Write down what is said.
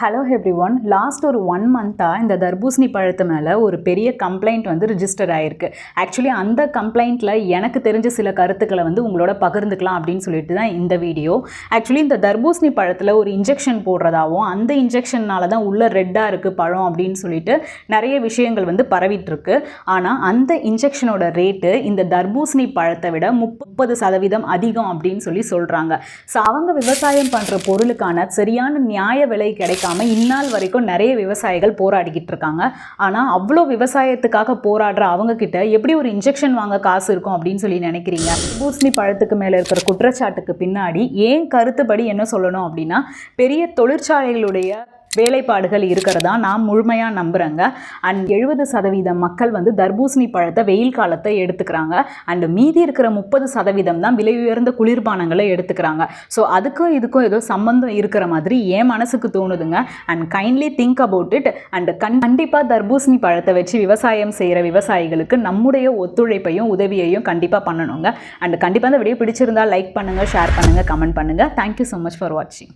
Hello everyone. Last ஒரு 1 மந்த்தாக இந்த தர்பூசணி பழத்து மேலே ஒரு பெரிய கம்ப்ளைண்ட் வந்து ரிஜிஸ்டர் ஆகிருக்கு. ஆக்சுவலி அந்த கம்ப்ளைண்ட்டில் எனக்கு தெரிஞ்ச சில கருத்துக்களை வந்து உங்களோட பகிர்ந்துக்கலாம் அப்படின்னு சொல்லிட்டு தான் இந்த வீடியோ. ஆக்சுவலி இந்த தர்பூசணி பழத்தில் ஒரு இன்ஜெக்ஷன் போடுறதாகவும் அந்த இன்ஜெக்ஷன்னால தான் உள்ள ரெட்டாக இருக்குது பழம் அப்படின்னு சொல்லிட்டு நிறைய விஷயங்கள் வந்து பரவிட்டுருக்கு. ஆனால் அந்த இன்ஜெக்ஷனோட ரேட்டு இந்த தர்பூசணி பழத்தை விட 30% அதிகம் அப்படின்னு சொல்கிறாங்க. ஸோ அவங்க விவசாயம் பண்ணுற பொருளுக்கான சரியான நியாய விலை கிடைக்காம இந்நாள் வரைக்கும் நிறைய விவசாயிகள் போராடிக்கிட்டு இருக்காங்க. ஆனால் அவ்வளோ விவசாயத்துக்காக போராடுற அவங்க கிட்ட எப்படி ஒரு இன்ஜெக்ஷன் வாங்க காசு இருக்கும் அப்படின்னு சொல்லி நினைக்கிறீங்க? தர்பூசணி பழத்துக்கு மேலே இருக்கிற குற்றச்சாட்டுக்கு பின்னாடி ஏன் கருத்துப்படி என்ன சொல்லணும் அப்படின்னா, பெரிய தொழிற்சாலைகளுடைய வேலைப்பாடுகள் இருக்கிறதா நான் முழுமையாக நம்புகிறேங்க. அண்ட் 70% மக்கள் வந்து தர்பூசணி பழத்தை வெயில் காலத்தை எடுத்துக்கிறாங்க. அண்ட் மீதி இருக்கிற 30% தான் விலை உயர்ந்த குளிர்பானங்களை எடுத்துக்கிறாங்க. ஸோ அதுக்கும் இதுக்கும் ஏதோ சம்பந்தம் இருக்கிற மாதிரி என் மனசுக்கு தோணுதுங்க. And kindly think about it. And கண்டிப்பாக தர்பூசணி பழத்தை வச்சு விவசாயம் செய்கிற விவசாயிகளுக்கு நம்முடைய ஒத்துழைப்பையும் உதவியையும் கண்டிப்பாக பண்ணணுங்க. அண்ட் கண்டிப்பாக இந்த வீடியோ பிடிச்சிருந்தால் லைக் பண்ணுங்கள், ஷேர் பண்ணுங்கள், கமெண்ட் பண்ணுங்கள். தேங்க்யூ ஸோ மச் ஃபார் வாட்சிங்.